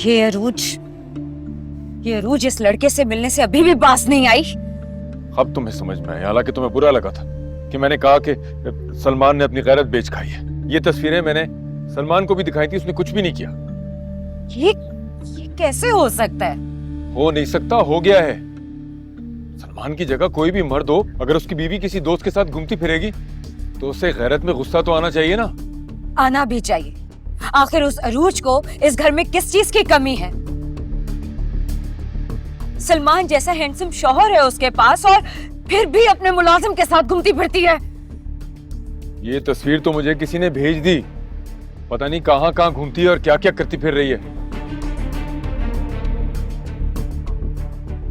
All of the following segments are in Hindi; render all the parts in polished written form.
ये अरूज इस लड़के से मिलने से अभी भी बाज नहीं आई। अब तुम्हें समझ में आया, हालांकि तुम्हें बुरा लगा था कि मैंने कहा कि सलमान ने अपनी गैरत बेच खाई है। ये तस्वीरें मैंने सलमान को भी दिखाई थी, उसने कुछ भी नहीं किया। ये कैसे हो सकता है? हो नहीं सकता, हो गया है। सलमान की जगह कोई भी मर्द हो, अगर उसकी बीवी किसी दोस्त के साथ घूमती फिरेगी तो उसे गैरत में गुस्सा तो आना चाहिए ना। आना भी चाहिए। आखिर उस अरूज को इस घर में किस चीज की कमी है? सलमान जैसा हैंडसम शौहर है उसके पास और फिर भी अपने मुलाजिम के साथ घूमती फिरती है। ये तस्वीर तो मुझे किसी ने भेज दी, पता नहीं कहां कहां घूमती है और क्या क्या करती फिर रही है।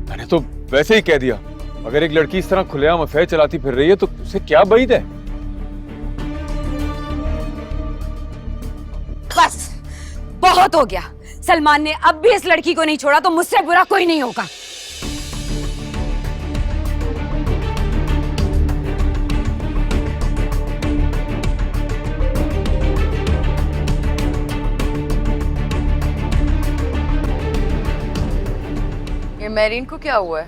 मैंने तो वैसे ही कह दिया, अगर एक लड़की इस तरह खुलेआम अफेयर चलाती फिर रही है तो उसे क्या बईद है। बस बहुत हो गया। सलमान ने अब भी इस लड़की को नहीं छोड़ा तो मुझसे बुरा कोई नहीं होगा। ये मेरीन को क्या हुआ है?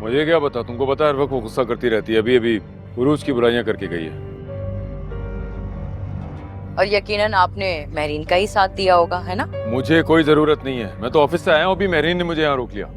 मुझे क्या पता, तुमको पता है हर वक्त वो गुस्सा करती रहती है। अभी अभी उरूज की बुराइयां करके गई है। और यकीनन आपने मेरीन का ही साथ दिया होगा, है ना? मुझे कोई जरूरत नहीं है, मैं तो ऑफिस से आया हूं, अभी मेरीन ने मुझे यहाँ रोक लिया।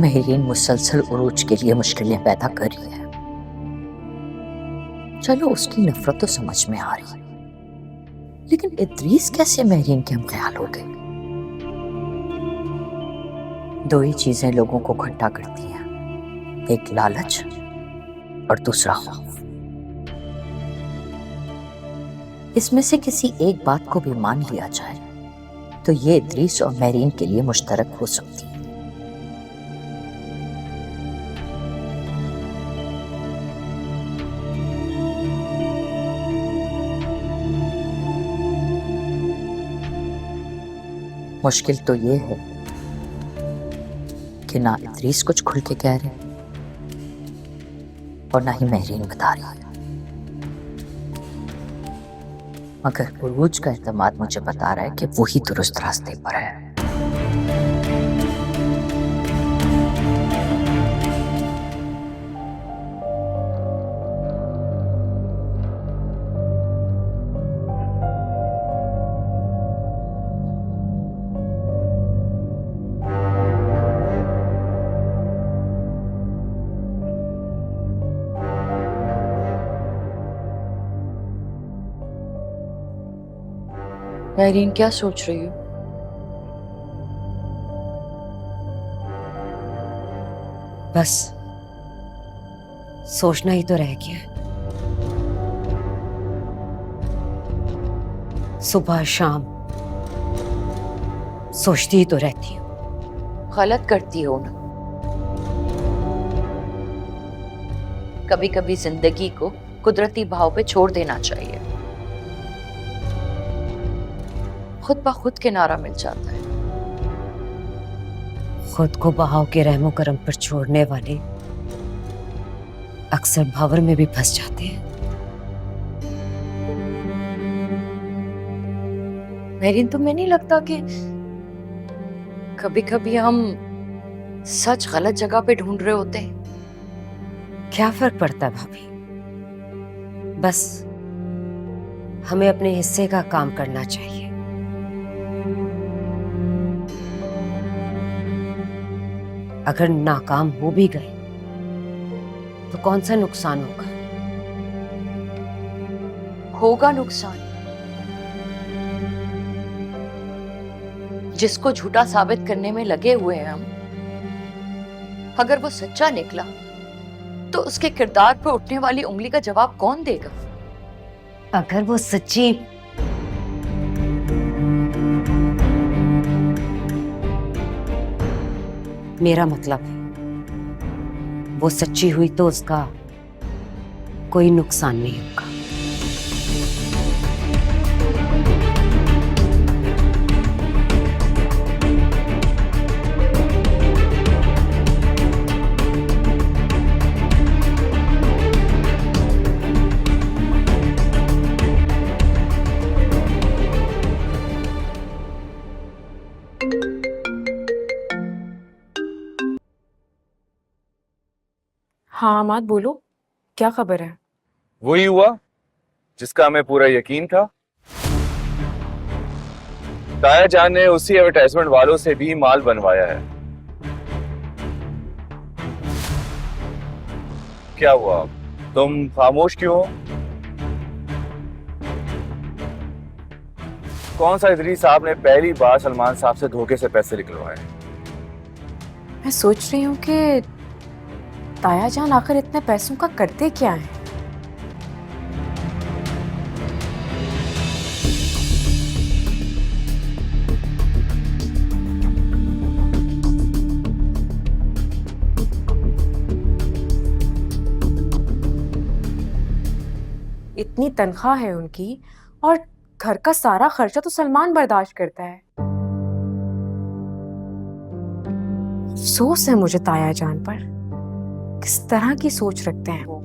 मेरीन मुसलसल उरूज के लिए मुश्किलें पैदा कर रही है। चलो उसकी नफरत तो समझ में आ रही है, लेकिन इद्रीस कैसे मेरीन के हम ख्याल हो गए? दो ही चीजें लोगों को इकट्ठा करती हैं, एक लालच और दूसरा खौफ। इसमें से किसी एक बात को भी मान लिया जाए तो ये इद्रीस और मेरीन के लिए मुश्तरक हो सकती है। मुश्किल तो ये है कि ना इद्रीस कुछ खुल के कह रहे और ना ही मेरीन बता रही है, मगर उरूज का एतमाद मुझे बता रहा है कि वो ही दुरुस्त रास्ते पर है। मेरीन क्या सोच रही हो? बस सोचना ही तो रह गया है। सुबह शाम सोचती ही तो रहती हूँ। गलत करती हो ना। कभी कभी जिंदगी को कुदरती भाव पे छोड़ देना चाहिए, खुद ब खुद किनारा मिल जाता है। खुद को बहाव के रहमो करम पर छोड़ने वाले अक्सर भावर में भी फंस जाते हैं। मेरीन, तुम्हें नहीं लगता कि कभी कभी हम सच गलत जगह पे ढूंढ रहे होते हैं? क्या फर्क पड़ता है भाभी, बस हमें अपने हिस्से का काम करना चाहिए। अगर नाकाम हो भी गए तो कौन सा नुकसान होगा? होगा नुकसान, जिसको झूठा साबित करने में लगे हुए हैं हम, अगर वो सच्चा निकला तो उसके किरदार पर उठने वाली उंगली का जवाब कौन देगा? अगर वो सच्ची मेरा मतलब है वो सच्ची हुई तो उसका कोई नुकसान नहीं होगा। हाँ अमाद बोलो, क्या खबर है? वही हुआ जिसका हमें पूरा यकीन था। ताया जान ने उसी एडवर्टाइजमेंट वालों से भी माल बनवाया है। क्या हुआ, तुम खामोश क्यों हो? कौन सा इदरीस साहब ने पहली बार सलमान साहब से धोखे से पैसे निकलवाए? मैं सोच रही हूँ कि ताया जान आखिर इतने पैसों का करते क्या है? इतनी तनख्वाह है उनकी और घर का सारा खर्चा तो सलमान बर्दाश्त करता है। अफसोस है मुझे ताया जान पर, किस तरह की सोच रखते हैं वो।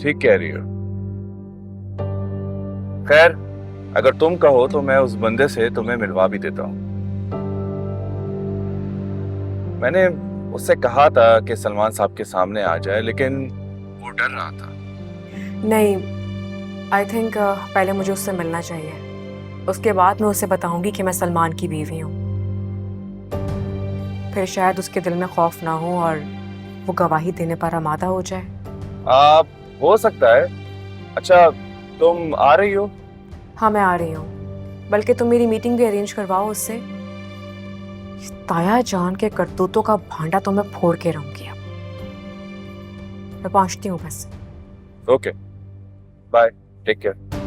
ठीक कह रही हो। खैर, अगर तुम कहो तो मैं उस बंदे से तुम्हें मिलवा भी देता हूँ। मैंने उससे कहा था कि सलमान साहब के सामने आ जाए, लेकिन वो डर रहा था। नहीं, आई थिंक पहले मुझे उससे मिलना चाहिए, उसके बाद मैं उसे बताऊंगी कि मैं सलमान की बीवी हूँ। फिर शायद उसके दिल में खौफ ना हो और वो गवाही देने पर आमादा हो जाए। आप हो सकता है। अच्छा, तुम आ रही हो? हाँ मैं आ रही हूँ, बल्कि तुम मेरी मीटिंग भी अरेंज करवाओ उससे। ताया जान के करतूतों का भांडा तो मैं फोड़ के रहूंगी। अब मैं पहुंचती हूँ बस। Okay, bye, take care.